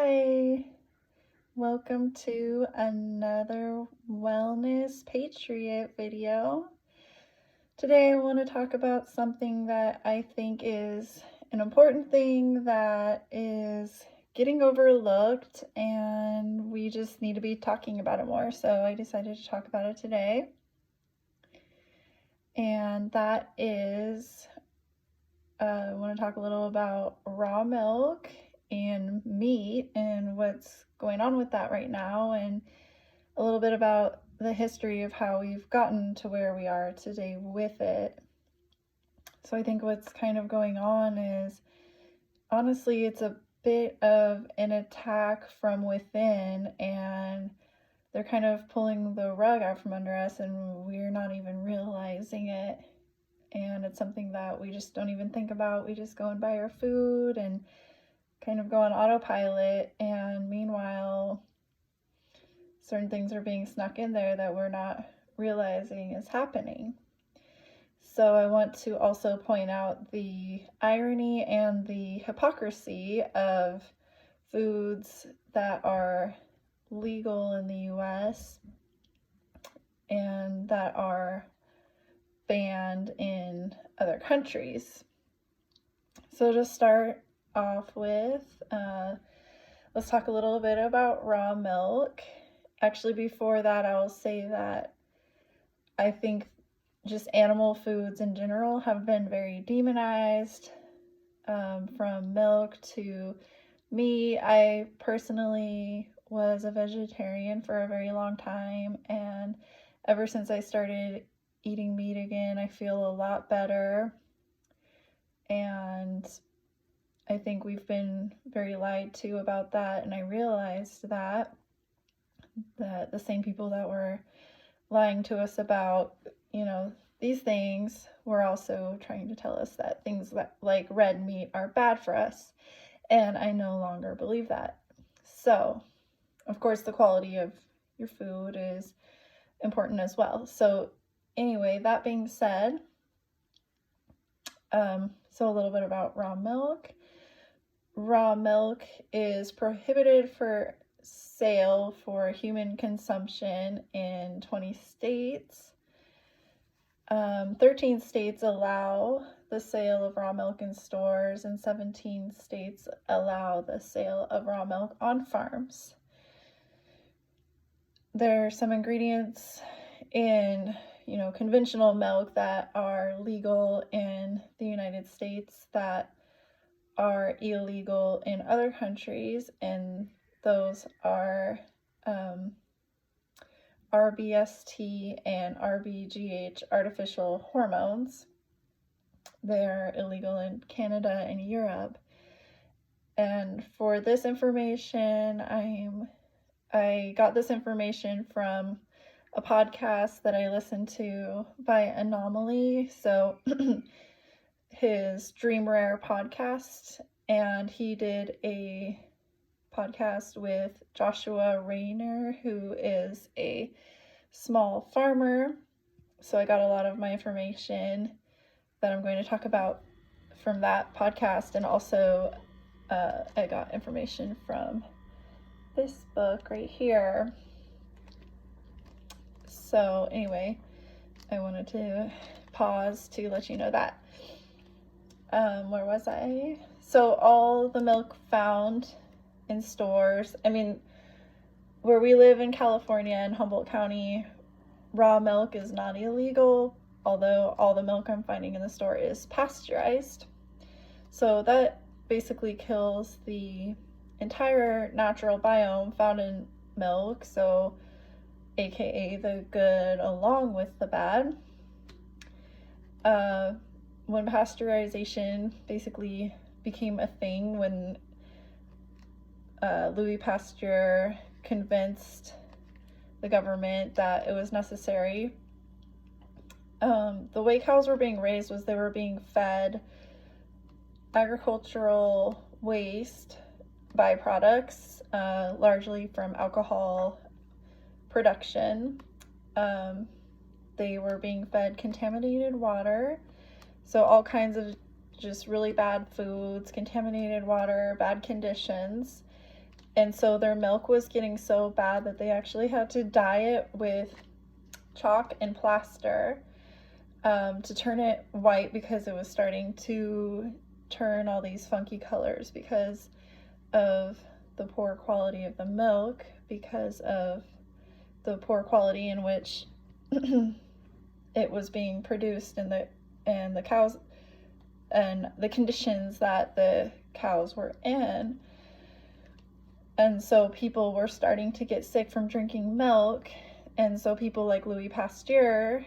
Hi, welcome to another Wellness Patriot video. Today I want to talk about something that I think is an important thing that is getting overlooked, and we just need to be talking about it more. So I decided to talk about it today. And that is, I want to talk a little about raw milk and meat and what's going on with that right now, and a little bit about the history of how we've gotten to where we are today with it. So I think what's kind of going on is, honestly, it's a bit of an attack from within, and they're kind of pulling the rug out from under us, and we're not even realizing it. And it's something that we just don't even think about. We just go and buy our food and kind of go on autopilot, and meanwhile certain things are being snuck in there that we're not realizing is happening. So I want to also point out the irony and the hypocrisy of foods that are legal in the US and that are banned in other countries. So to start off with, let's talk a little bit about raw milk. Actually, before that, I will say that I think just animal foods in general have been very demonized, from milk to meat. I personally was a vegetarian for a very long time, and ever since I started eating meat again, I feel a lot better. And I think we've been very lied to about that, and I realized that the same people that were lying to us about, these things were also trying to tell us that things like red meat are bad for us, and I no longer believe that. So, of course, the quality of your food is important as well. So, anyway, that being said, so a little bit about raw milk. Raw milk is prohibited for sale for human consumption in 20 states. 13 states allow the sale of raw milk in stores, and 17 states allow the sale of raw milk on farms. There are some ingredients in, conventional milk that are legal in the United States that are illegal in other countries, and those are RBST and RBGH, artificial hormones. They're illegal in Canada and Europe. And for this information, I got this information from a podcast that I listened to by Anomaly. So his Dream Rare podcast, and he did a podcast with Joshua Rayner, who is a small farmer. So I got a lot of my information that I'm going to talk about from that podcast, and also I got information from this book right here. So anyway, I wanted to pause to let you know that. Where was I? So all the milk found in stores, where we live in California in Humboldt County, raw milk is not illegal, although all the milk I'm finding in the store is pasteurized. So that basically kills the entire natural biome found in milk, so aka the good along with the bad. When pasteurization basically became a thing, when Louis Pasteur convinced the government that it was necessary, the way cows were being raised was they were being fed agricultural waste byproducts, largely from alcohol production. They were being fed contaminated water, so all kinds of just really bad foods, contaminated water, bad conditions. And so their milk was getting so bad that they actually had to dye it with chalk and plaster to turn it white, because it was starting to turn all these funky colors because of the poor quality of the milk, because of the poor quality in which it was being produced, and the cows, and the conditions that the cows were in. And so people were starting to get sick from drinking milk. And so people like Louis Pasteur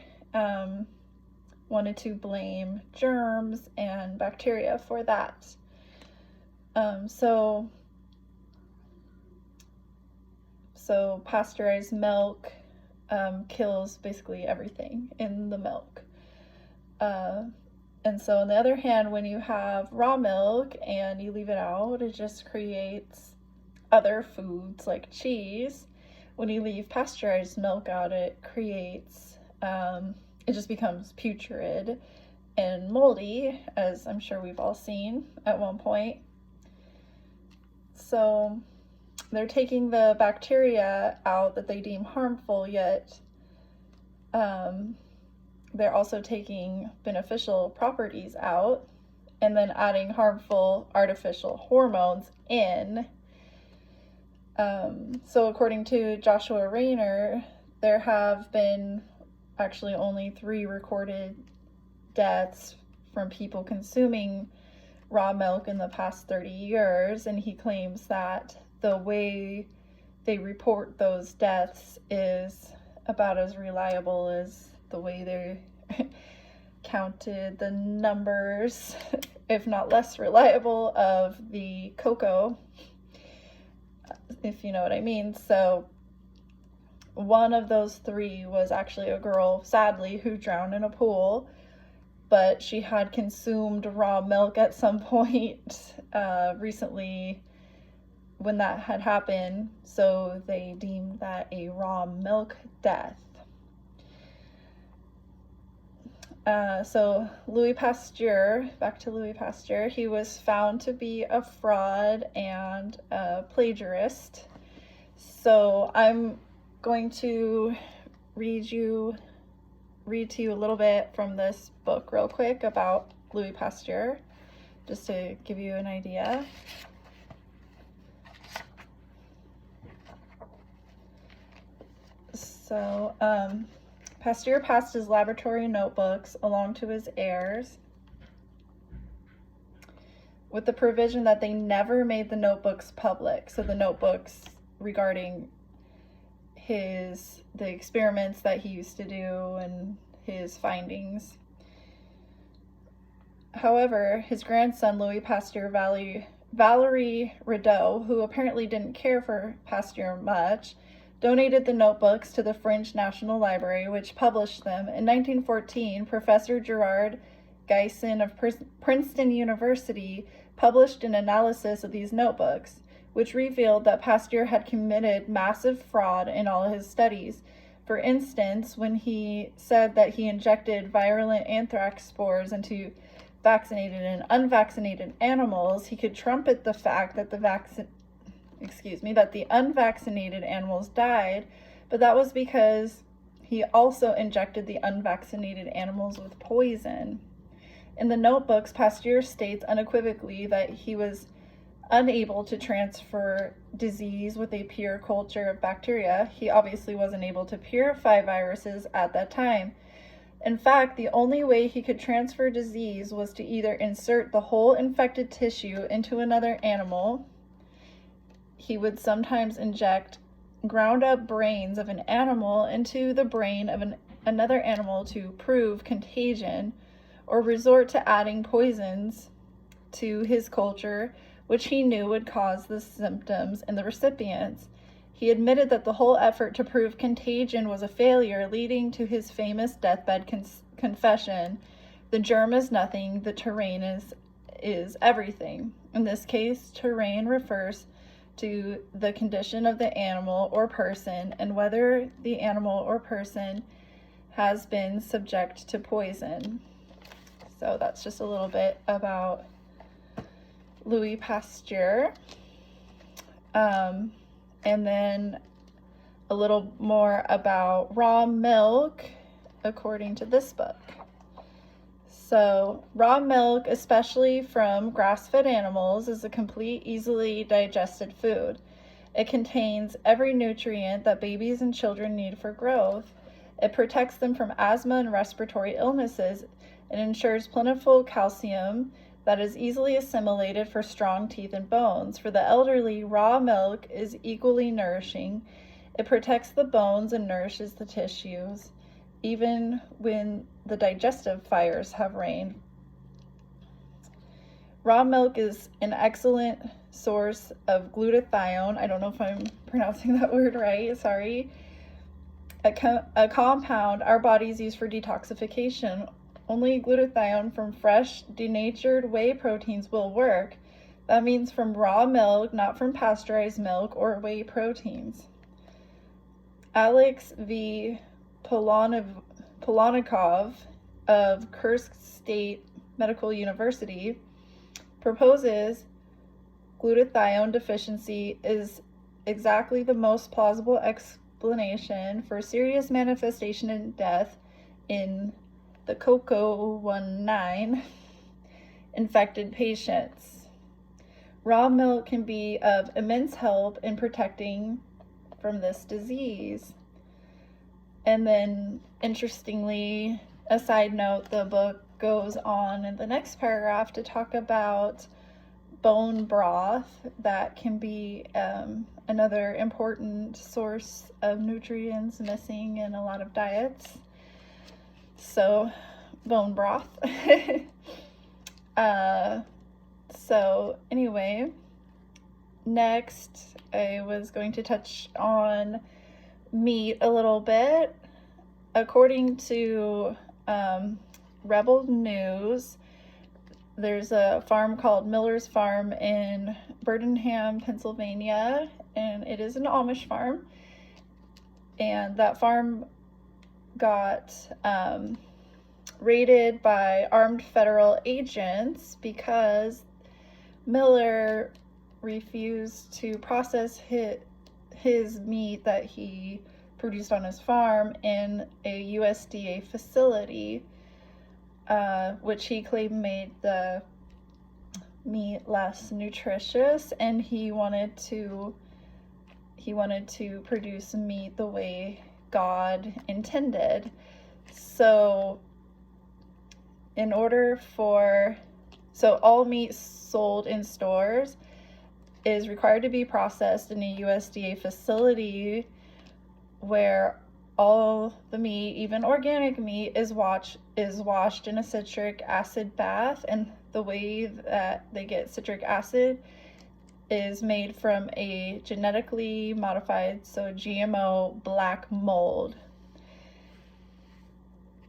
wanted to blame germs and bacteria for that. So pasteurized milk kills basically everything in the milk. And so on the other hand, when you have raw milk and you leave it out, it just creates other foods like cheese. When you leave pasteurized milk out, it creates, it just becomes putrid and moldy, as I'm sure we've all seen at one point. So they're taking the bacteria out that they deem harmful, yet they're also taking beneficial properties out, and then adding harmful artificial hormones in. So according to Joshua Rayner, there have been actually only 3 recorded deaths from people consuming raw milk in the past 30 years, and he claims that the way they report those deaths is about as reliable as the way they counted the numbers, if not less reliable, of the cocoa, if you know what I mean. So one of those 3 was actually a girl, sadly, who drowned in a pool, but she had consumed raw milk at some point recently when that had happened, so they deemed that a raw milk death. So Louis Pasteur, back to Louis Pasteur, he was found to be a fraud and a plagiarist. So I'm going to read to you a little bit from this book real quick about Louis Pasteur, just to give you an idea. So, Pasteur passed his laboratory notebooks along to his heirs with the provision that they never made the notebooks public. So the notebooks regarding the experiments that he used to do and his findings. However, his grandson, Louis Pasteur Valery Rideau, who apparently didn't care for Pasteur much, donated the notebooks to the French National Library, which published them. In 1914, Professor Gerard Geisson of Princeton University published an analysis of these notebooks, which revealed that Pasteur had committed massive fraud in all of his studies. For instance, when he said that he injected virulent anthrax spores into vaccinated and unvaccinated animals, he could trumpet the fact that the unvaccinated animals died, but that was because he also injected the unvaccinated animals with poison. In the notebooks, Pasteur states unequivocally that he was unable to transfer disease with a pure culture of bacteria. He obviously wasn't able to purify viruses at that time. In fact, the only way he could transfer disease was to either insert the whole infected tissue into another animal. He would sometimes inject ground up brains of an animal into the brain of another animal to prove contagion, or resort to adding poisons to his culture, which he knew would cause the symptoms in the recipients. He admitted that the whole effort to prove contagion was a failure, leading to his famous deathbed confession: "The germ is nothing, the terrain is everything." In this case, terrain refers to the condition of the animal or person, and whether the animal or person has been subject to poison. So that's just a little bit about Louis Pasteur. And then a little more about raw milk according to this book. So, raw milk, especially from grass-fed animals, is a complete, easily digested food. It contains every nutrient that babies and children need for growth. It protects them from asthma and respiratory illnesses. It ensures plentiful calcium that is easily assimilated for strong teeth and bones. For the elderly, raw milk is equally nourishing. It protects the bones and nourishes the tissues, even when the digestive fires have reigned. Raw milk is an excellent source of glutathione. I don't know if I'm pronouncing that word right, sorry. A compound our bodies use for detoxification. Only glutathione from fresh, denatured whey proteins will work. That means from raw milk, not from pasteurized milk or whey proteins. Alex V. Polanikov of Kursk State Medical University proposes glutathione deficiency is exactly the most plausible explanation for serious manifestation and death in the COCO19 infected patients. Raw milk can be of immense help in protecting from this disease. And then, interestingly, a side note, the book goes on in the next paragraph to talk about bone broth that can be another important source of nutrients missing in a lot of diets. So, bone broth. So, anyway, next I was going to touch on meat a little bit. According to Rebel News, there's a farm called Miller's Farm in Birmingham, Pennsylvania, and it is an Amish farm. And that farm got raided by armed federal agents because Miller refused to process his meat that he produced on his farm in a USDA facility, which he claimed made the meat less nutritious, and he wanted to produce meat the way God intended. So all meat sold in stores is required to be processed in a USDA facility where all the meat, even organic meat, is washed in a citric acid bath. And the way that they get citric acid is made from a genetically modified, so GMO black mold.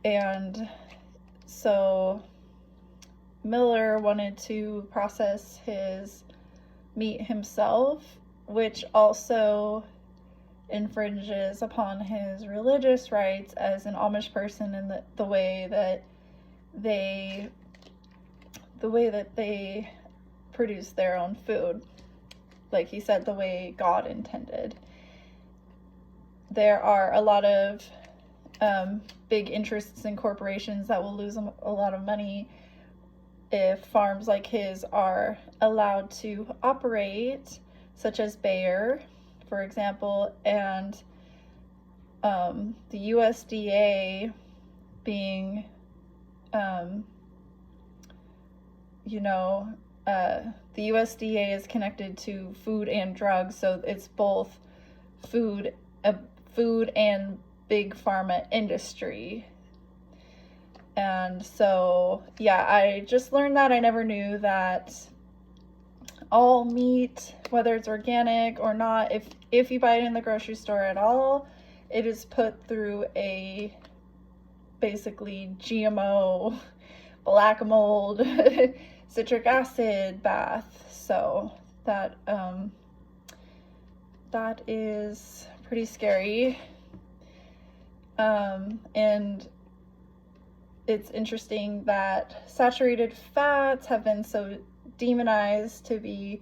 And so Miller wanted to process his meat himself, which also infringes upon his religious rights as an Amish person in the way that they produce their own food. Like he said, the way God intended. There are a lot of big interests and corporations that will lose a lot of money if farms like his are allowed to operate, such as Bayer, for example, and the USDA being, the USDA is connected to food and drugs, so it's both food and big pharma industry. And so, yeah, I just learned that. I never knew that all meat, whether it's organic or not, if you buy it in the grocery store at all, it is put through a basically GMO black mold citric acid bath. So that is pretty scary. And it's interesting that saturated fats have been so demonized to be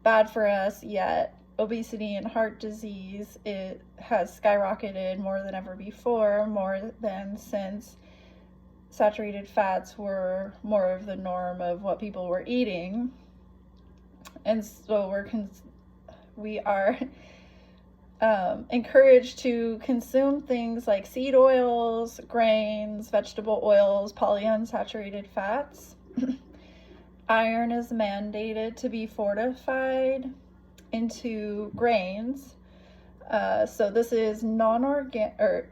bad for us, yet obesity and heart disease, it has skyrocketed more than ever before, more than since saturated fats were more of the norm of what people were eating. And so we are encouraged to consume things like seed oils, grains, vegetable oils, polyunsaturated fats. Iron is mandated to be fortified into grains. So this is inorganic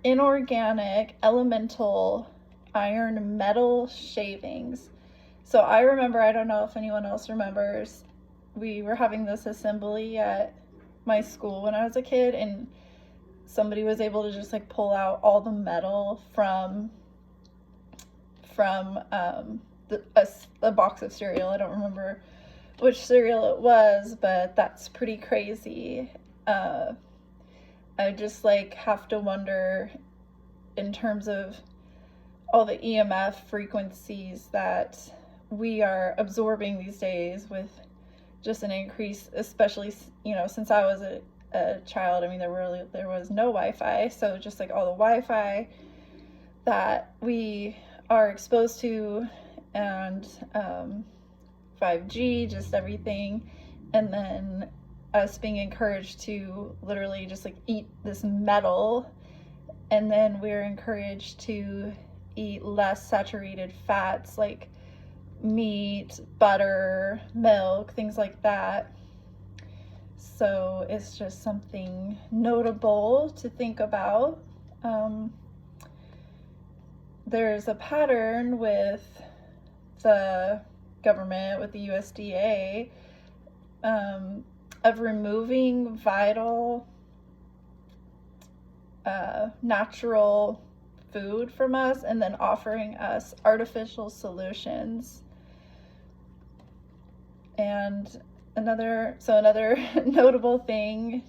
elemental iron metal shavings. So I remember, I don't know if anyone else remembers, we were having this assembly at my school when I was a kid, and somebody was able to just like pull out all the metal from a box of cereal. I don't remember which cereal it was, but that's pretty crazy. I just like have to wonder, in terms of all the EMF frequencies that we are absorbing these days, with just an increase, especially, you know, since I was a child. I mean, there was no Wi-Fi, so just like all the Wi-Fi that we are exposed to, and 5G, just everything, and then us being encouraged to literally just like eat this metal, and then we're encouraged to eat less saturated fats like meat, butter, milk, things like that. So it's just something notable to think about. There's a pattern with the government, with the USDA, of removing vital natural food from us and then offering us artificial solutions. And another notable thing,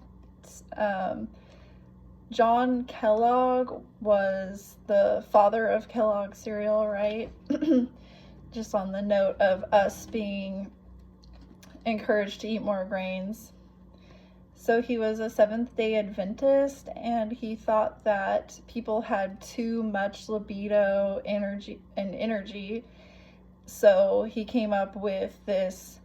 John Kellogg was the father of Kellogg cereal, right? Just on the note of us being encouraged to eat more grains. So he was a Seventh-day Adventist, and he thought that people had too much libido, energy. So he came up with this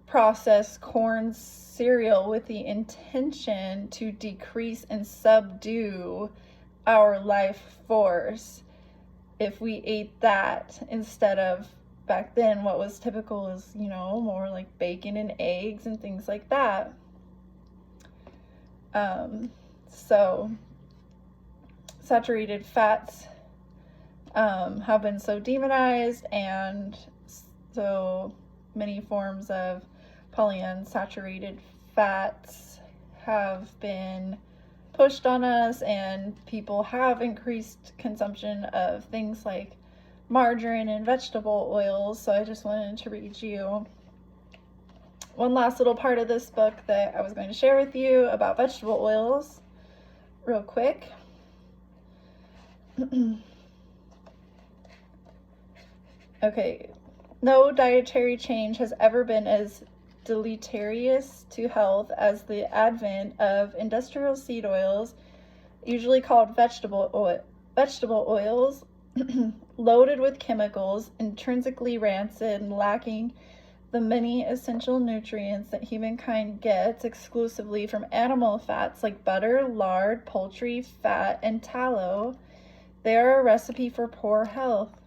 processed corn cereal with the intention to decrease and subdue our life force if we ate that, instead of back then what was typical is, you know, more like bacon and eggs and things like that. So saturated fats have been so demonized, and so many forms of polyunsaturated fats have been pushed on us, and people have increased consumption of things like margarine and vegetable oils. So I just wanted to read you one last little part of this book that I was going to share with you about vegetable oils real quick. Okay, no dietary change has ever been as deleterious to health as the advent of industrial seed oils, usually called vegetable oils, loaded with chemicals, intrinsically rancid, and lacking the many essential nutrients that humankind gets exclusively from animal fats like butter, lard, poultry fat, and tallow. They are a recipe for poor health.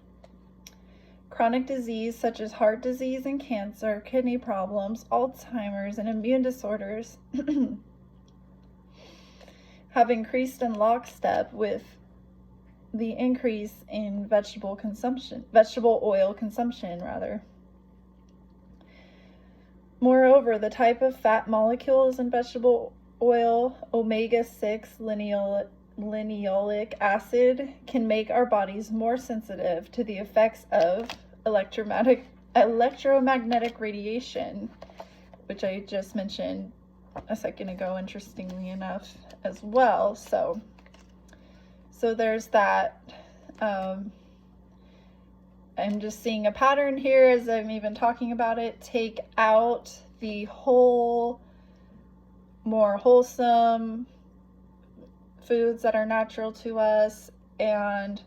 Chronic disease such as heart disease and cancer, kidney problems, Alzheimer's, and immune disorders have increased in lockstep with the increase in vegetable oil consumption rather. Moreover, the type of fat molecules in vegetable oil, omega-6 linoleic acid, can make our bodies more sensitive to the effects of electromagnetic radiation, which I just mentioned a second ago, interestingly enough, as well. So there's that. I'm just seeing a pattern here as I'm even talking about it. Take out the whole more wholesome foods that are natural to us and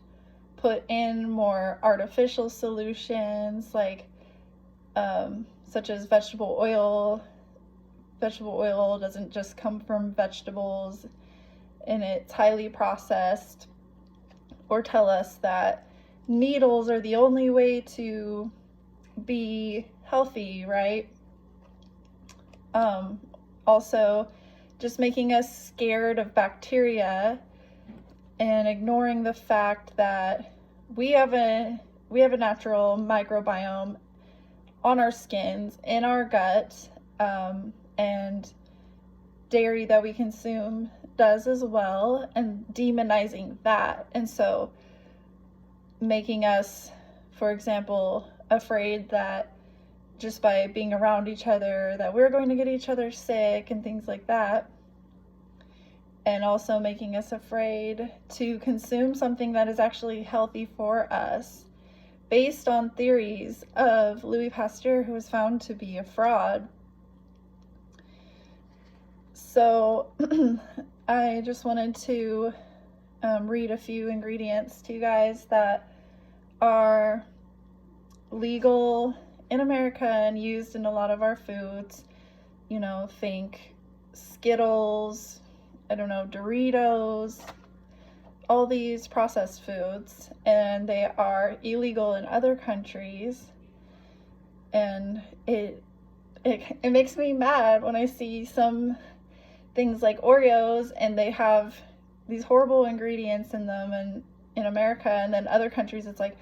put in more artificial solutions like such as vegetable oil. Vegetable oil doesn't just come from vegetables and it's highly processed, or tell us that needles are the only way to be healthy, right? Also, just making us scared of bacteria and ignoring the fact that we have a natural microbiome on our skins, in our gut, and dairy that we consume does as well, and demonizing that. And so making us, for example, afraid that just by being around each other that we're going to get each other sick and things like that. And also making us afraid to consume something that is actually healthy for us based on theories of Louis Pasteur, who was found to be a fraud. So I just wanted to read a few ingredients to you guys that are legal in America and used in a lot of our foods. You know, think Skittles, I don't know, Doritos, all these processed foods, and they are illegal in other countries. And it makes me mad when I see some things like Oreos and they have these horrible ingredients in them, and in America, and then other countries it's like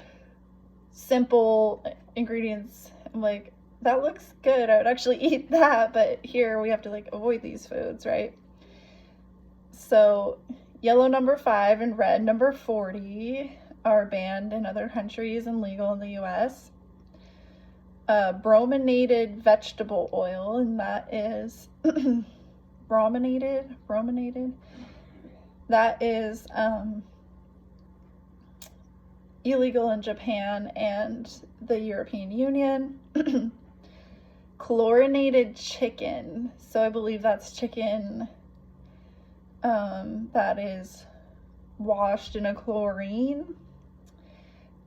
simple ingredients. I'm like, that looks good, I would actually eat that, but here we have to like avoid these foods, right? So yellow number 5 and red number 40 are banned in other countries and legal in the US. Brominated vegetable oil, and that is brominated, that is illegal in Japan and the European Union. Chlorinated chicken, so I believe that's chicken that is washed in a chlorine,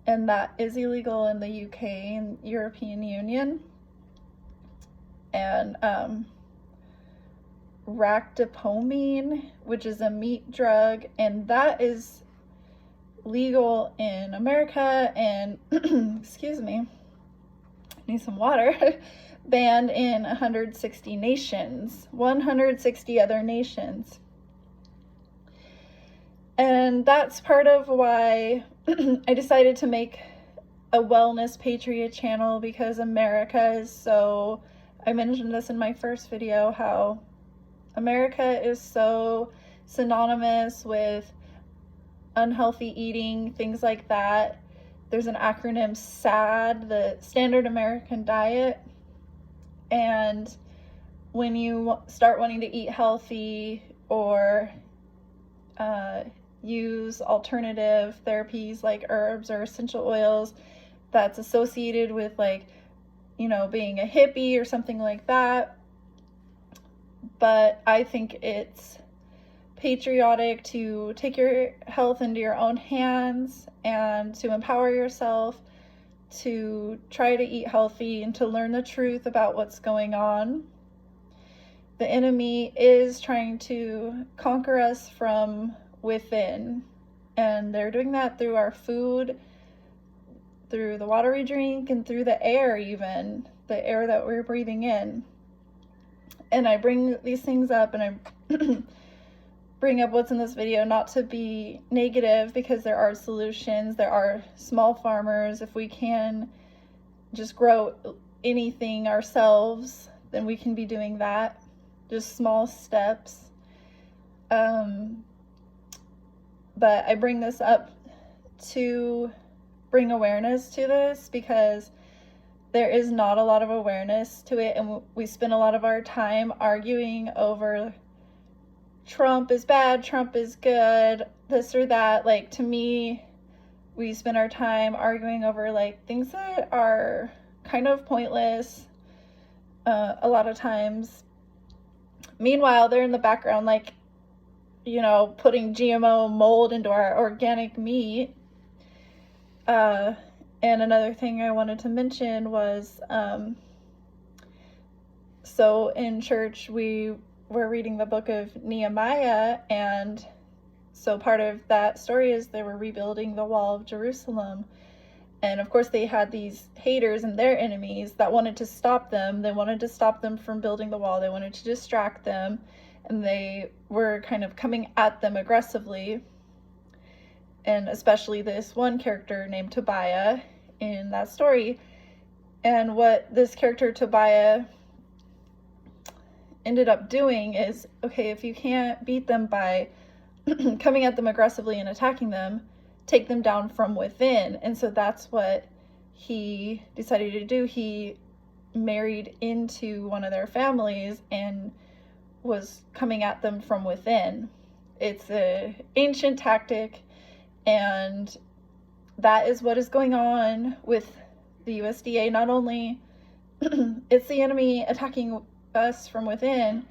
and that is illegal in the UK and European Union. And ractopamine, which is a meat drug, and that is legal in America and excuse me, I need some water. Banned in 160 nations, 160 other nations. And that's part of why I decided to make a Wellness Patriot channel, because America is so, I mentioned this in my first video, how America is so synonymous with unhealthy eating, things like that. There's an acronym SAD, the Standard American Diet. And when you start wanting to eat healthy or use alternative therapies like herbs or essential oils, that's associated with, like, you know, being a hippie or something like that. But I think it's patriotic to take your health into your own hands and to empower yourself to try to eat healthy and to learn the truth about what's going on. The enemy is trying to conquer us from within, and they're doing that through our food, through the water we drink, and through the air, even the air that we're breathing in. And I bring these things up, and I bring up what's in this video not to be negative, because there are solutions. There are small farmers. If we can just grow anything ourselves, then we can be doing that. Just small steps. But I bring this up to bring awareness to this, because there is not a lot of awareness to it, and we spend a lot of our time arguing over Trump is bad, Trump is good, this or that. Like, to me, we spend our time arguing over like things that are kind of pointless a lot of times. meanwhile, they're in the background, like, you know, putting GMO mold into our organic meat. And another thing I wanted to mention was, so in church we were reading the book of Nehemiah, and so part of that story is they were rebuilding the wall of Jerusalem. And of course they had these haters and their enemies that wanted to stop them. They wanted to stop them from building the wall. They wanted to distract them. And they were kind of coming at them aggressively. And especially this one character named Tobiah in that story. And what this character Tobiah ended up doing is, okay, if you can't beat them by coming at them aggressively and attacking them, take them down from within. And so that's what he decided to do. He married into one of their families and was coming at them from within. It's an ancient tactic, and that is what is going on with the USDA. Not only it's the enemy attacking us from within,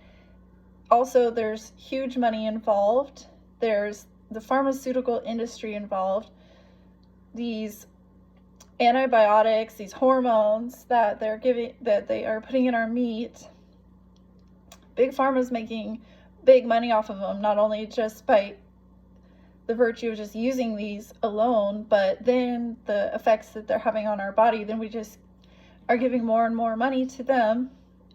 also there's huge money involved. There's the pharmaceutical industry involved, these antibiotics, these hormones that they are putting in our meat. Big Pharma's making big money off of them, not only just by the virtue of just using these alone, but then the effects that they're having on our body. Then we just are giving more and more money to them,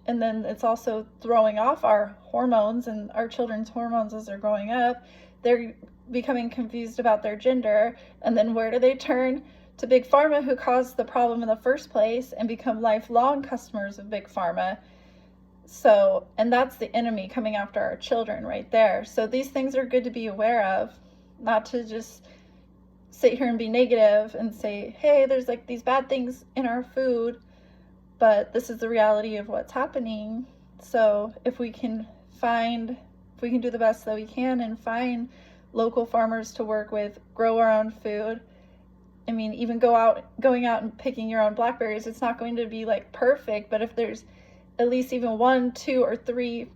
and then it's also throwing off our hormones and our children's hormones as they're growing up. They're becoming confused about their gender, and then where do they turn? To Big Pharma, who caused the problem in the first place, and become lifelong customers of Big Pharma. So, and that's the enemy coming after our children right there. So these things are good to be aware of, not to just sit here and be negative and say, hey, there's like these bad things in our food, but this is the reality of what's happening. So if we can do the best that we can and find local farmers to work with, grow our own food. I mean, even going out and picking your own blackberries, it's not going to be like perfect, but if there's at least even 1, 2, or 3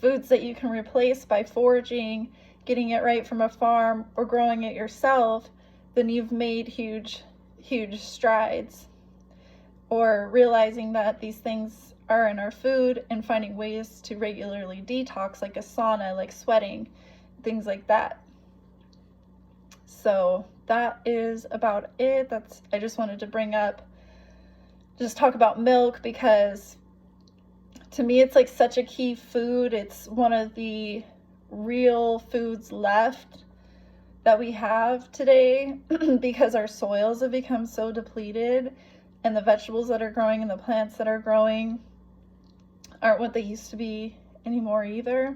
foods that you can replace by foraging, getting it right from a farm, or growing it yourself, then you've made huge strides. Or realizing that these things are in our food and finding ways to regularly detox, like a sauna, like sweating, things like that. So that is about it. I just wanted to talk about milk, because to me it's like such a key food. It's one of the real foods left that we have today because our soils have become so depleted, and the vegetables that are growing and the plants that are growing aren't what they used to be anymore either.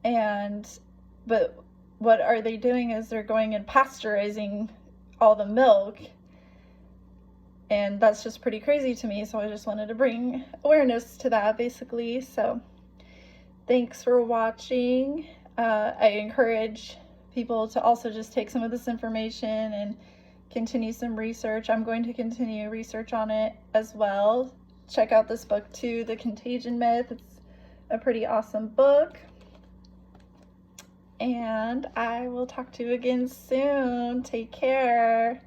But what are they doing is they're going and pasteurizing all the milk, and that's just pretty crazy to me. So I just wanted to bring awareness to that, basically. So thanks for watching. I encourage people to also just take some of this information and continue some research. I'm going to continue research on it as well. Check out this book too, The Contagion Myth. It's a pretty awesome book. And I will talk to you again soon. Take care.